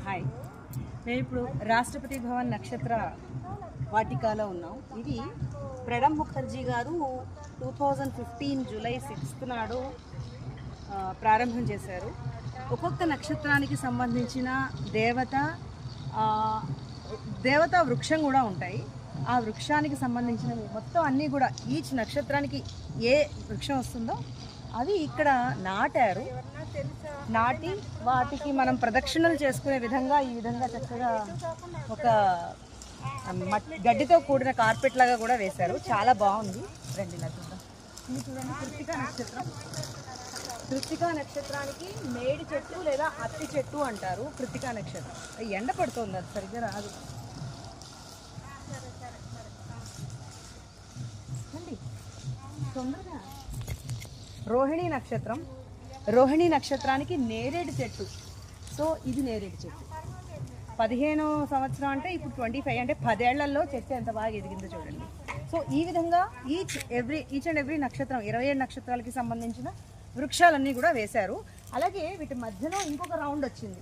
Hi, మేము ఇప్పుడు రాష్ట్రపతి భవన్ నక్షత్ర వాటికాలో ఉన్నాం. ఇది ప్రణబ్ ముఖర్జీ గారు 2015 జూలై 6 నాడు ప్రారంభం చేశారు. ఒక్కొక్క నక్షత్రానికి సంబంధించిన దేవతా వృక్షం కూడా ఉంటాయి. ఆ వృక్షానికి సంబంధించినవి మొత్తం అన్నీ కూడా ఈచ్ నక్షత్రానికి ఏ వృక్షం వస్తుందో అవి ఇక్కడ నాటి వాటికి మనం ప్రదక్షిణలు చేసుకునే విధంగా ఈ విధంగా చక్కగా ఒక గడ్డితో కూడిన కార్పెట్ లాగా కూడా వేశారు. చాలా బాగుంది. రండి ఇలా చూద్దాం. ఇది చూడండి, కృత్తికా నక్షత్రానికి మేడి చెట్టు లేదా అత్తి చెట్టు అంటారు. కృత్తికా నక్షత్రం ఎండ పడుతుంది, అది సరిగ్గా రాదు. తొందరగా రోహిణి నక్షత్రానికి నేరేడు చెట్టు. సో ఇది నేరేడు చెట్టు 15 సంవత్సరం అంటే ఇప్పుడు 25 అంటే 10 ఏళ్లలో చెట్టు ఎంత బాగా ఎదిగిందో చూడండి. సో ఈ విధంగా ఈచ్ అండ్ ఎవ్రీ నక్షత్రం 27 నక్షత్రాలకి సంబంధించిన వృక్షాలన్నీ కూడా వేశారు. అలాగే వీటి మధ్యలో ఇంకొక రౌండ్ వచ్చింది.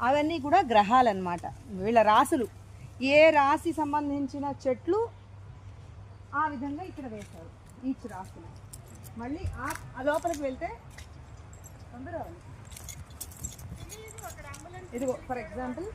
అవన్నీ కూడా గ్రహాలు అన్నమాట. వీళ్ళ రాసులు, ఏ రాశి సంబంధించిన చెట్లు ఆ విధంగా ఇక్కడ వేశారు ఈచ్ రాసులు. మళ్ళీ ఆ లోపలికి వెళ్తే ఇదిగో ఫర్ ఎగ్జాంపుల్